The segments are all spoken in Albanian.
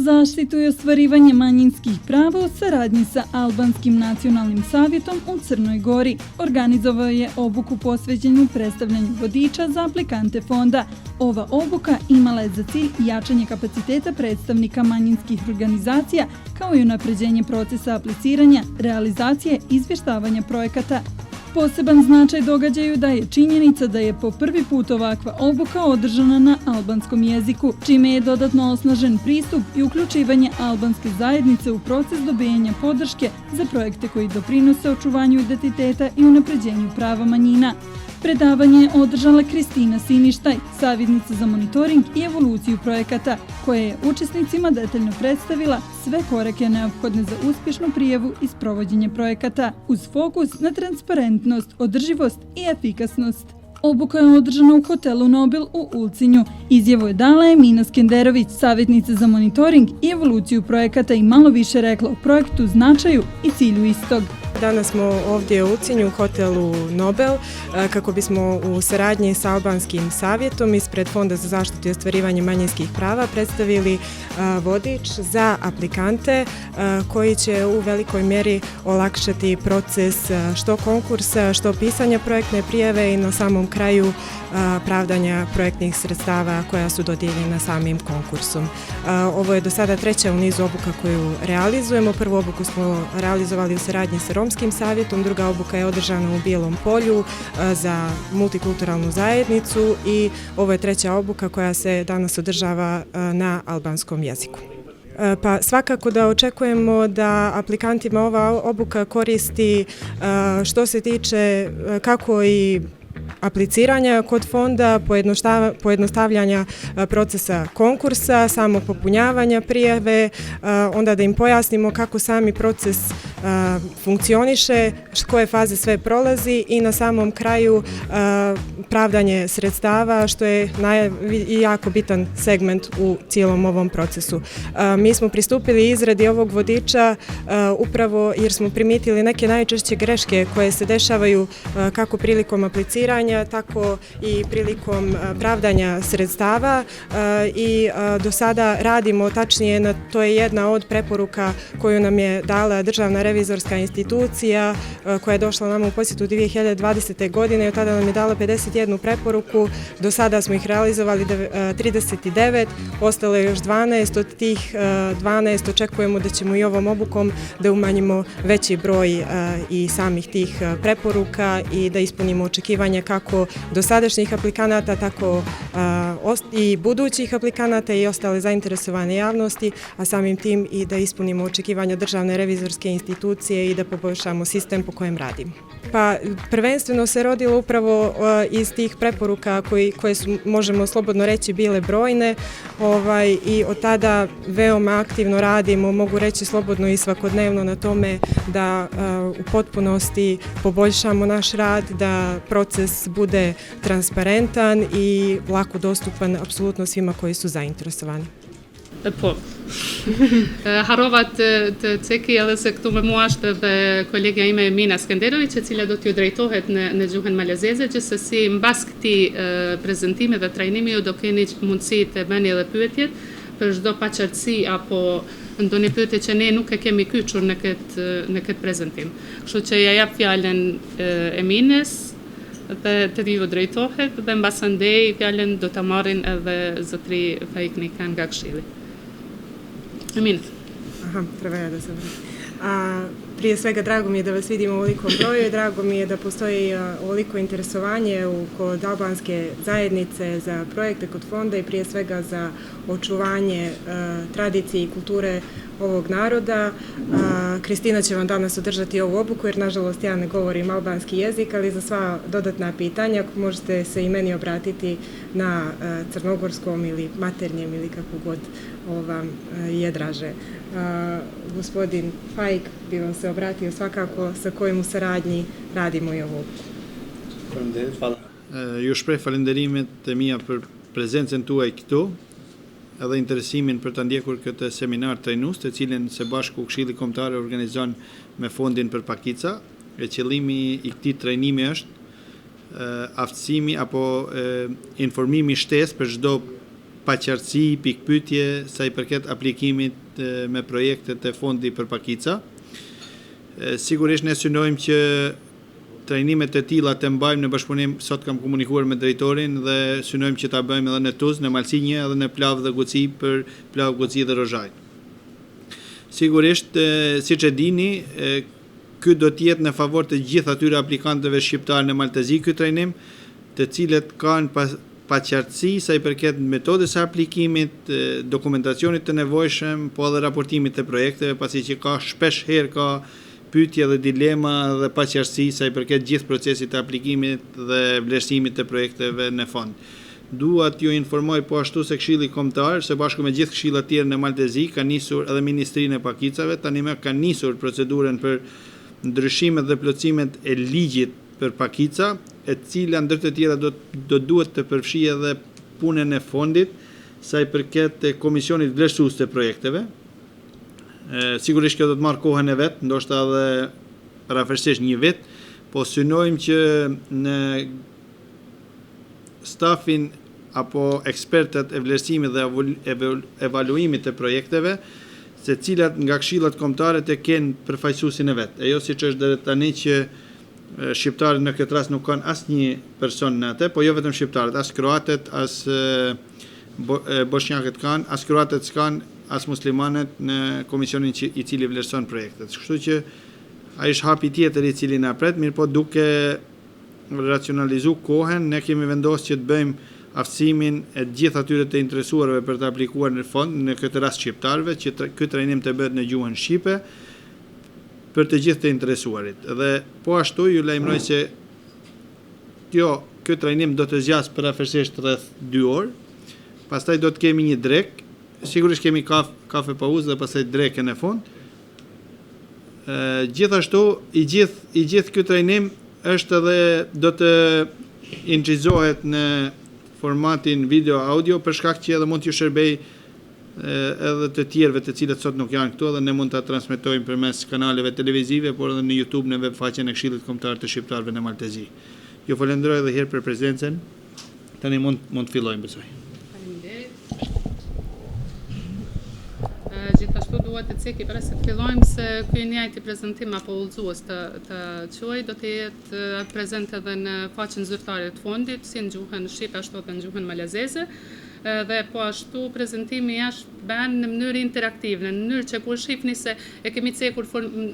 zaštitu i ostvarivanje manjinskih prava u saradnji sa Albanskim nacionalnim savjetom u Crnoj Gori organizovao je obuku posvećenu predstavljanju vodiča za aplikante fonda. Ova obuka imala je za cilj jačanje kapaciteta predstavnika manjinskih organizacija kao i unapređenje procesa apliciranja, realizacije i izvještavanja projekata. Poseban značaj događaju daje činjenica da je po prvi put ovakva obuka održana na albanskom jeziku, čime je dodatno osnažen pristup i uključivanje albanske zajednice u proces dobijanja podrške za projekte koji doprinose očuvanju identiteta i unapređenju prava manjina. Predavanje je održala Kristina Siništaj, savjetnica za monitoring i evoluciju projekata, koja je učesnicima detaljno predstavila sve korake neophodne za uspješnu prijavu i sprovođenje projekata, uz fokus na transparentnost, održivost i efikasnost. Obuka je održana u hotelu Nobel u Ulcinju. Izjavu je dala Emina Skenderović, savjetnica za monitoring i evoluciju projekata, i malo više rekla o projektu, značaju i cilju istog. Danas smo ovdje u Ulcinju u hotelu Nobel kako bismo u saradnji sa Albanskim savjetom ispred Fonda za zaštitu i ostvarivanje manjinskih prava predstavili vodič za aplikante koji će u velikoj mjeri olakšati proces što konkursa, što pisanja projektne prijave i na samom kraju pravdanja projektnih sredstava koja su dodijeljena samim konkursom. Ovo je do sada treća u nizu obuka koju realizujemo. Prvu obuku smo realizovali u saradnji sa Romskim savjetom, druga obuka je održana u Bijelom Polju za multikulturalnu zajednicu i ovo je treća obuka koja se danas održava na albanskom jeziku. Pa svakako da očekujemo da aplikantima ova obuka koristi što se tiče kako i apliciranja kod fonda, pojednostavljanja procesa konkursa, samo popunjavanja prijave, onda da im pojasnimo kako sami proces funkcioniše, koje faze sve prolazi i na samom kraju pravdanje sredstava, što je jako bitan segment u cijelom ovom procesu. Mi smo pristupili izradi ovog vodiča upravo jer smo primijetili neke najčešće greške koje se dešavaju kako prilikom apliciranja, tako i prilikom pravdanja sredstava i do sada radimo, tačnije to je jedna od preporuka koju nam je dala Državna revizorska institucija koja je došla nama u posjetu 2020. godine i od tada nam je dala 51 preporuku. Do sada smo ih realizovali 39, ostalo je još 12, od tih 12 očekujemo da ćemo i ovom obukom da umanjimo veći broj i samih tih preporuka i da ispunimo očekivanja kako dosadašnjih aplikanata, tako i budućih aplikanata i ostale zainteresovane javnosti, a samim tim i da ispunimo očekivanja Državne revizorske institucije i da poboljšamo sistem po kojem radimo. Pa prvenstveno se rodilo upravo iz tih preporuka koje su, možemo slobodno reći, bile brojne i od tada veoma aktivno radimo, mogu reći slobodno i svakodnevno na tome da u potpunosti poboljšamo naš rad, da proces bude transparentan i lako dostupan apsolutno svima koji su zainteresovani. Po. Harova të ceki edhe se këtu me mua është edhe kolegja ime Emina Skenderović, e cila do t'ju drejtohet në gjuhën malezeze, gjithsesi mbas këtij prezantimi dhe trajnimi ju do keni mundësi të bëni edhe pyetjet për çdo paqartësi apo ndonjë pyetje që ne nuk e kemi kyçur në këtë prezantim. Kështu që ja jap fjalën Emines dhe të ju drejtohet dhe mbasandej fjalën do ta marrin edhe zotri Faik Nikan nga Këshilli. Emina. Treba ja da se prije svega drago mi je da vas vidim u ovolikom broju i drago mi je da postoji ovoliko interesovanje kod albanske zajednice za projekte kod fonda i prije svega za očuvanje tradicije i kulture ovog naroda. Kristina će vam danas održati ovu obuku jer nažalost ja ne govorim albanski jezik, ali za sva dodatna pitanja možete se i meni obratiti na crnogorskom ili maternjem ili kako god vam je draže. Gospodin Faik bi vam se obratio svakako sa kojim u saradnji radimo i ovu obuku. Ju shpreh falenderimet e mia për prezencën tuaj këtu edhe interesimin për të ndjekur këtë seminar trajnues, të cilin së bashku Këshilli Kombëtar organizon me Fondin për Pakica. Qëllimi i këtij trajnimi është aftësimi apo informimi shtesë për çdo paqartësi, pikpyetje sa i përket aplikimit me projektet e fondi për pakica. Sigurisht ne synojmë që trajnimet e tilla të mbajmë në bashkëpunim, sot kam komunikuar me drejtorin dhe synojmë që ta bëjmë edhe në Tuzë, në Malsinjë edhe në Plavë dhe Guci për Plavë, Guci dhe Rozhajnë. Sigurisht, siç e dini, ky do të jetë në favor të gjithë atyre aplikantëve shqiptarë në Maltezi ky trajnim, të cilët kanë paqartësi sa i përket metodës së aplikimit, dokumentacionit të nevojshëm, po edhe raportimit të projekteve, pasi që shpesh herë ka pyetje dhe dilema dhe paqartësi sa i përket gjithë procesit të aplikimit dhe vlerësimit të projekteve në fond. Dua t'ju informoj po ashtu se Këshilli Kombëtar, së bashku me gjithë këshillat tjerë në Maltezi, ka nisur edhe Ministrinë e Pakicave, tani më ka nisur procedurën për ndryshimet dhe plotësimet e ligjit për pakica, e cila ndër të tjera do duhet të përfshijë edhe punën e fondit sa i përket komisionit vlerësues të projekteve. Sigurisht kjo do të marrë kohën e vet, ndoshta edhe parafërsisht një vit, po synojmë që në stafin apo ekspertët e vlerësimit dhe evaluimit të projekteve, se cilat nga këshillat kombëtare të kenë përfaqësuesin e vet. E jo siç është deri tani që shqiptarët në këtë rast nuk kanë asnjë person në atë, po jo vetëm shqiptarët, as kroatët, as bosnjakët kanë, as kroatët s'kan, as muslimanët në komisionin i cili vlerëson projektet. Kështu që ai është hapi tjetër i cili na pret, mirë po duke racionalizu kohën, ne kemi vendosur që të bëjmë aftësimin e gjithë atyre të interesuarve për të aplikuar në fond, në këtë rast shqiptarëve, që ky trajnim të bëhet në gjuhën shqipe për të gjithë të interesuarit. Dhe po ashtu ju lajmëroj se ky trajnim do të zgjasë parafërsisht rreth 2 orë. Pastaj do të kemi një drek, sigurisht kemi kafe pauzë dhe pastaj drekën e fund. Gjithashtu i gjithë ky trajnim është edhe do të incizohet në formatin video audio për shkak që edhe mund t'ju shërbej edhe të tjerëve të cilët sot nuk janë këtu, dhe ne mund ta transmetojmë përmes kanaleve televizive, por edhe në YouTube në webfaqen e Këshillit Kombëtar të Shqiptarëve në Maltezi. Ju falenderoj edhe herë për prezencën. Tani mund të fillojmë besoj. Gjithashtu duhet të ceki para se të fillojmë se ky njëjti prezantim apo udhëzues të quaj do të jetë prezent edhe në faqen zyrtare të fondit, si në gjuhën shqipe ashtu edhe në gjuhën malazeze. Dhe po ashtu prezantimi është bën në mënyrë interaktive, në mënyrë që kur shihni se e kemi cekur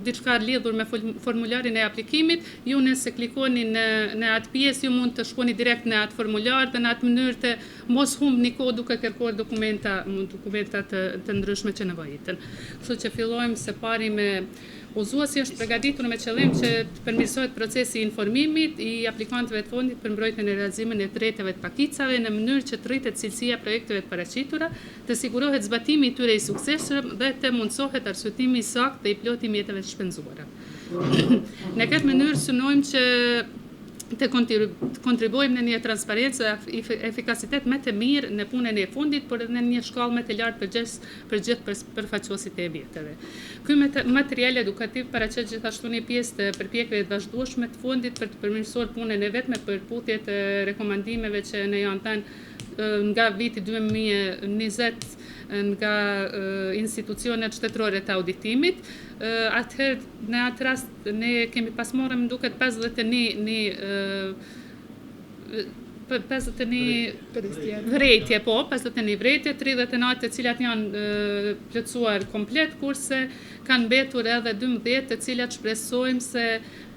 diçka lidhur me formularin e aplikimit, ju nëse klikoni në atë pjesë ju mund të shkoni direkt në atë formular dhe në atë mënyrë të mos humbni kohë duke kërkuar dokumenta të ndryshme që nevojiten. Kështu që fillojmë së pari me udhëzuesi është përgatitur me qëllim që të përmirësohet procesi i informimit i aplikantëve të fondit për mbrojtjen e realizimit të drejtave të pakicave në mënyrë që të rritet cilësia e projekteve të paraqitura, të sigurohet zbatimi i tyre i suksesshëm dhe të mundsohet arsyetimi i saktë dhe i plotë i mjeteve të shpenzuara. Në këtë mënyrë synojmë që të kontribuojmë në një transparencë dhe efikasitet më të mirë në punën e fundit, por edhe në një shkallë më të lartë për gjithë përfaqësuesit e objekteve. Ky material edukativ paraqet gjithashtu një pjesë të përpjekjeve të vazhdueshme të fundit për të përmirësuar punën e vet me përputhje të rekomandimeve që ne janë dhënë nga viti 2020 nga institucionet shtetërore të auditimit. Atëherë në atë rast ne kemi pasmorëm duket 51 vrejtje, 51 vrejtje, 39 të cilat janë plotësuar komplet, kurse kanë mbetur edhe 12 të cilat shpresojmë se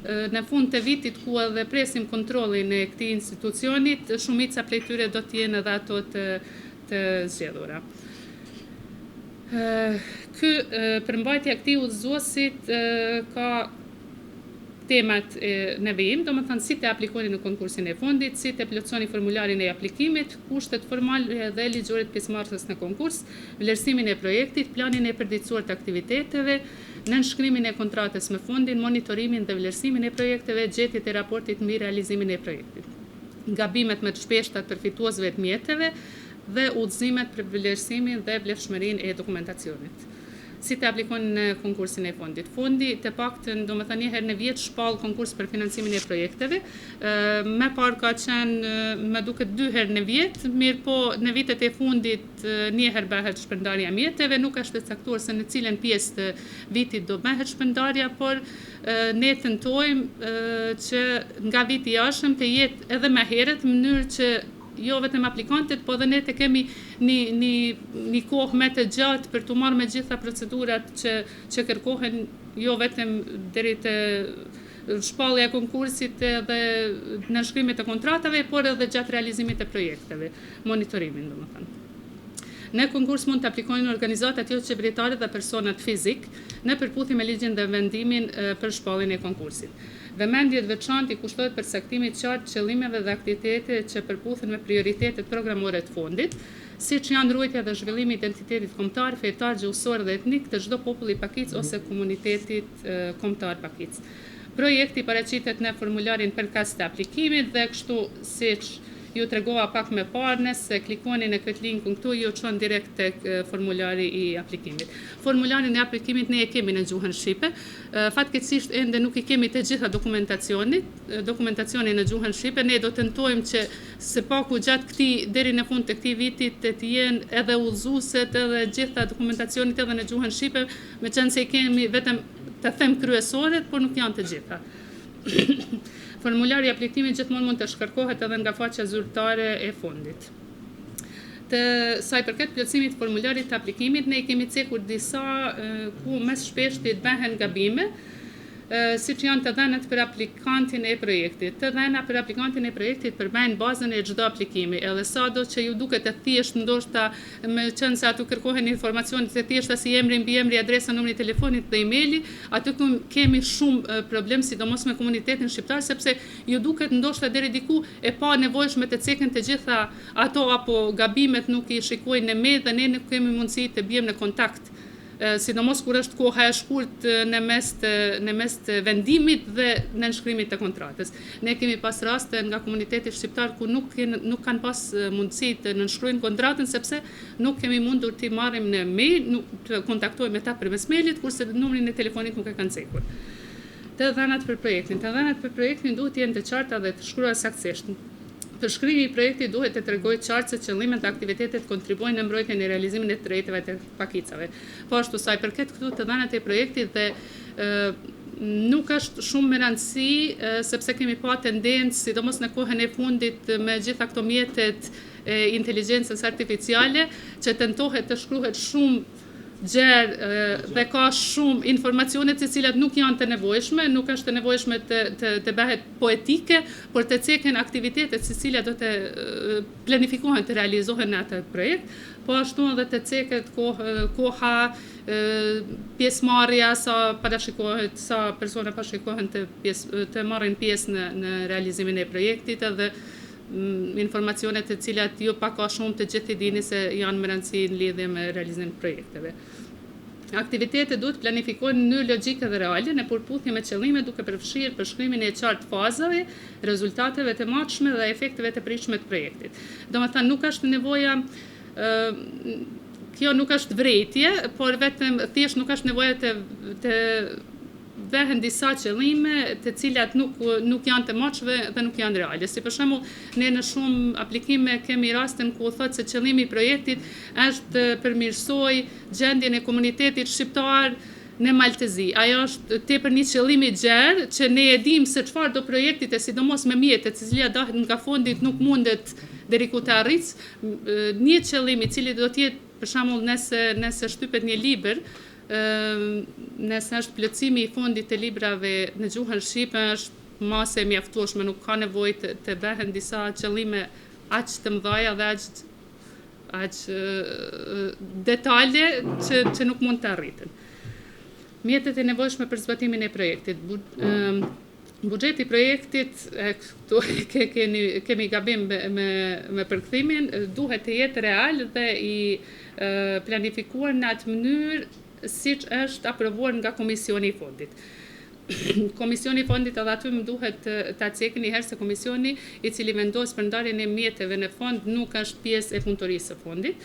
në fund të vitit ku edhe presim kontrollin e këtij institucionit, shumica prej tyre do të jenë edhe ato të zgjedhura. Ky përmbajtja e këtij udhëzuesit ka temat në vijim, do më thënë si të aplikoni në konkursin e fondit, si të plotësoni formularin e aplikimit, kushtet formale dhe ligjoret pjesëmarrëses në konkurs, vlerësimin e projektit, planin e përditësuar të aktiviteteve, nënshkrimin e kontratës me fondin, monitorimin dhe vlerësimin e projekteve, gjetjet e raportit mbi realizimin e projektit. Gabimet më të shpeshta të përfituesve të mjeteve dhe udhëzimet për vlerësimin dhe vlefshmërinë e dokumentacionit. si të aplikojnë në konkursin e fondit. Fondi të paktën, do më thënë, një herë në vit shpall konkurs për financimin e projekteve. Me parë ka qenë më duket 2 herë në vit, mirë po në vitet e fundit një herë bëhet shpërndarja e mjeteve, nuk është e caktuar se në cilën pjesë të vitit do bëhet shpërndarja, por ne tentojmë që nga viti i jashtëm të jetë edhe më herët në mënyrë që jo vetëm aplikantët, po dhe ne të kemi një kohë me të gjatë për të marrë me gjitha procedurat që kërkohen, jo vetëm deri te shpallja e konkursit dhe nënshkrimit të kontratave, por edhe gjatë realizimit të projekteve, monitorimin, domethënë. Në konkurs mund të aplikojnë organizatat jo qeveritare dhe personat fizik në përputhje me ligjin dhe vendimin për shpalljen e konkursit. Vëmendjet veçantë i kushtohet përcaktimit qartë qëllimeve dhe aktivitete që përputhen me prioritetet programore të fondit, siç janë ruajtja dhe zhvillimi i identitetit kombëtar, fetar, gjuhësor dhe etnik të çdo populli pakic ose komunitetit kombëtar pakic. Projekti paraqitet në formularin përkas të aplikimit dhe kështu siç ju tregova pak më parë, nëse klikoni në këtë linkun këtu, ju çon direkt tek formulari i aplikimit. Formularin e aplikimit ne e kemi në gjuhën shqipe. Fatkeqësisht ende nuk i kemi të gjitha dokumentacionin në gjuhën shqipe. Ne do tentojmë që së paku gjatë këtij deri në fund të këtij viti të jenë edhe udhëzueset edhe gjitha dokumentacionit edhe në gjuhën shqipe, meqense i kemi vetëm të them kryesoret, por nuk janë të gjitha. Formulari i aplikimit gjithmonë mund të shkarkohet edhe nga faqja zyrtare e fondit. Të sa i përket plotësimit të formularit të aplikimit, ne i kemi cekur disa ku mes shpeshti të bëhen gabime, siç janë të dhënat për aplikantin e projektit. Të dhëna për aplikantin e projektit përmbajnë bazën e çdo aplikimi, edhe sado që ju duket e thjeshtë, ndoshta me qenë se aty kërkohen informacione të thjeshta si emri, mbiemri, adresa, numri i telefonit dhe emaili, aty kemi shumë problem, sidomos me komunitetin shqiptar, sepse ju duket ndoshta deri diku e pa nevojshme të ceken të gjitha ato apo gabimet nuk i shikojnë në me dhe ne nuk kemi mundësi të bijmë në kontakt. Sidomos kur është koha e shkurt në mes të vendimit dhe nënshkrimit të kontratës. Ne kemi pas raste nga komuniteti shqiptar ku nuk kanë pas mundësi të nënshkruajnë kontratën sepse nuk kemi mundur t'i marrim në mail, nuk të kontaktojmë ata përmes mailit, kurse numrin e telefonit nuk e kanë cekur. Të dhënat për projektin. Të dhënat për projektin duhet të jenë të qarta dhe të shkruara saktësisht. Përshkrimi i projektit duhet të tregojë qartë se qëllimet dhe aktivitetet kontribuojnë në mbrojtjen e realizimin e të drejtave të pakicave. Po ashtu sa i përket këtu të dhënat e projektit dhe nuk është shumë me rëndësi sepse kemi pa tendencë, sidomos në kohën e fundit me gjitha këto mjetet e inteligjencës artificiale, që tentohet të shkruhet shumë gjerë dhe ka shumë informacione të cilat nuk janë të nevojshme, nuk është të nevojshme të bëhet poetike, por të ceken aktivitetet se cilat do të planifikohen të realizohen në atë projekt, po ashtu edhe të ceket koha, pjesëmarrja, sa parashikohet, sa persona parashikohen të marrin pjesë në realizimin e projektit edhe informacionet të cilat ju pak ka shumë të gjithë i dini se janë më rëndësi në lidhje me realizimin e projekteve. Aktivitetet duhet planifikohen në logjike dhe reale në përputhje me qëllime duke përfshirë përshkrimin e qartë fazave, rezultateve të matshme dhe efekteve të pritshme të projektit. Domethënë nuk është nevoja kjo nuk është vërejtje, por vetëm thjesht nuk është nevoja të vehen disa qëllime të cilat nuk janë të matshme dhe nuk janë reale. Si për shembull, ne në shumë aplikime kemi rasten ku thotë se qëllimi i projektit është të përmirësoj gjendjen e komunitetit shqiptar në Maltezi. Ajo është tepër një qëllim i gjerë që ne e dimë se çfarë do projektit e sidomos me mjetet të cilat dahet nga fondit nuk mundet deri ku të arritës. Një qëllim i cili do të jetë për shembull nëse shtypet një libër, nëse është plotësimi i fondit të librave në gjuhën shqipe është masë e mjaftueshme, nuk ka nevojë të bëhen disa qëllime aq të mëdha dhe aq detale që nuk mund të arriten. Mjetet e nevojshme për zbatimin e projektit. Buxheti i projektit, këtu kemi gabim me përkthimin, duhet të jetë real dhe i planifikuar në atë mënyrë siç është aprovuar nga Komisioni i Fondit. Komisioni i fondit edhe aty më duhet ta cekni herë se komisioni i cili vendos për ndarjen e mjeteve në fond nuk është pjesë e punëtorisë së fondit.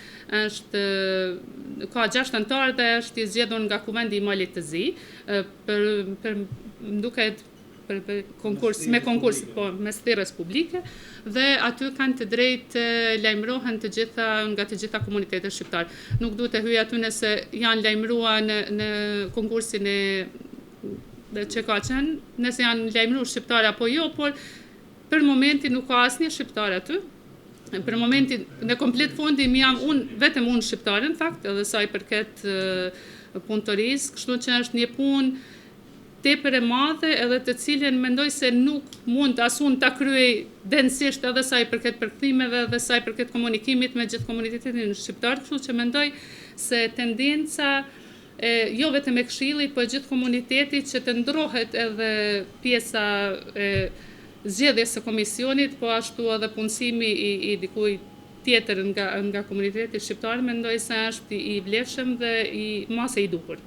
Ka 6 anëtarë dhe është i zgjedhur nga Kuvendi i Malit të Zi për më duket për konkurs, me konkurs, po, me thirrjes publike dhe aty kanë të drejtë lajmërohen nga të gjitha komunitetet shqiptare. Nuk duhet të hyj aty nëse janë lajmëruar në konkursin që ka qenë, nëse janë lajmëruar shqiptar apo jo, por për momentin nuk ka asnjë shqiptar aty. Për momentin në komplet fondi jam vetëm unë shqiptare në fakt, edhe sa i përket punëtorisë, kështu që është një punë tepër e madhe edhe të cilën mendoj se nuk mund as unë ta kryej densisht edhe sa i përket përkthimeve dhe sa i përket komunikimit me gjithë komunitetin shqiptar, kështu që mendoj se tendenca jo vetëm e Këshillit, por gjithë komuniteti që të ndrohet edhe pjesa e zgjedhjes së komisionit, po ashtu edhe punësimi i dikujt tjetër nga komuniteti shqiptar, mendoj se është i vlefshëm dhe mase i duhur.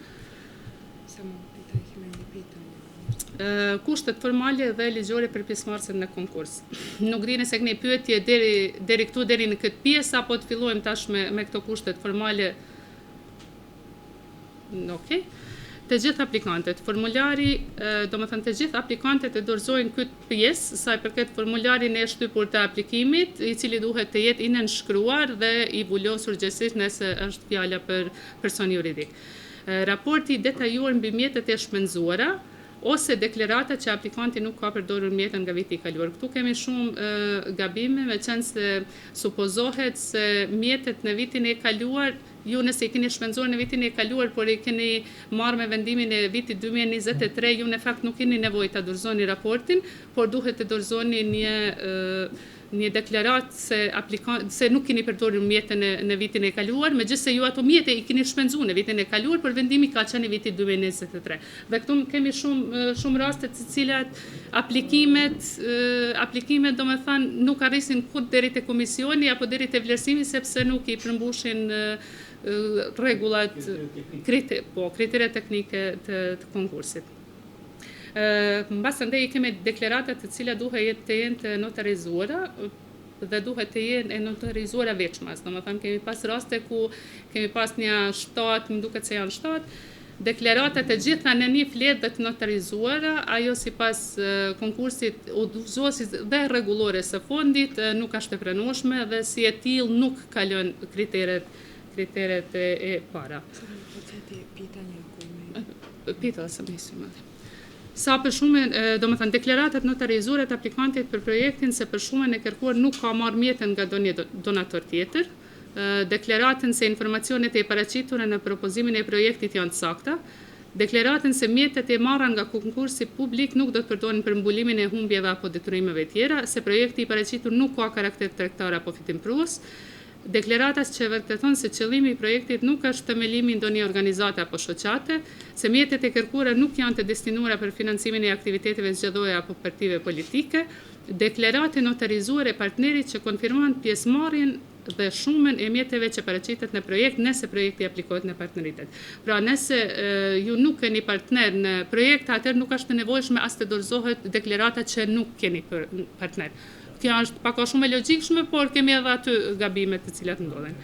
Kushtet formale dhe ligjore për pjesëmarrësit në konkurs. Nuk di nëse keni pyetje deri këtu, deri në këtë pjesë, apo të fillojmë tash me këto kushtet formale. Okej. Të gjithë aplikantët, formulari, domethënë të gjithë aplikantët e dorëzojnë këtë pjesë, sa i përket formularin e shtypur të aplikimit, i cili duhet të jetë i nënshkruar dhe i vulosur gjithsesi nëse është fjala për person juridik. Raporti detajuar mbi mjetet e shpenzuara ose deklarata që aplikanti nuk ka përdorur mjetën nga viti i kaluar. Këtu kemi shumë gabime, meqense se supozohet se mjetet në vitin e kaluar, ju nëse i keni shpenzuar në vitin e kaluar, por i keni marrë me vendimin e vitit 2023, ju në fakt nuk keni nevojë ta dorëzoni raportin, por duhet të dorëzoni një deklaratë se nuk keni përdorur mjetën në vitin e kaluar, megjithëse ju ato mjete i keni shpenzuar në vitin e kaluar, por vendimi ka qenë në vitin 2023. Dhe këtu kemi shumë raste të cilat aplikimet domethënë nuk arrisin kurrë deri te komisioni apo deri te vlerësimi sepse nuk i përmbushin rregullat, kriteret teknike të konkursit. Mbas andaj kemi deklaratat të cilat duhet të jenë të notarizuara dhe duhet të jenë notarizuara veçmas. Domethënë kemi pas raste ku kemi pas një 7, më duket se janë 7, deklaratat e gjitha në një fletë dhe të notarizuara, ajo sipas konkursit udhëzuesit dhe rregullores së fondit nuk është e pranueshme dhe si e tillë nuk kalon kriteret e para. Sa për shumën, domethënë deklaratat notarizuara të aplikantit për projektin se për shumën e kërkuar nuk ka marrë mjetën nga ndonjë donator tjetër, deklaratën se informacionet e paraqitura në propozimin e projektit janë të sakta, deklaratën se mjetet e marra nga konkursi publik nuk do të përdoren për mbulimin e humbjeve apo detyrimeve tjera, se projekti i paraqitur nuk ka karakter tregtar apo fitimprues, deklaratas që vërteton se qëllimi i projektit nuk është themelimi ndonjë organizate apo shoqate, se mjetet e kërkuara nuk janë të destinuara për financimin e aktiviteteve zgjedhore apo partive politike, deklarate notarizuar e partnerit që konfirmon pjesëmarrjen dhe shumën e mjeteve që paraqitet në projekt nëse projekti aplikohet në partneritet. Pra nëse ju nuk keni partner në projekt, atëherë nuk është e nevojshme as të dorëzohet deklarata që nuk keni partner. Kjo është pak a shumë e logjikshme, por kemi edhe aty gabimet të cilat ndodhen.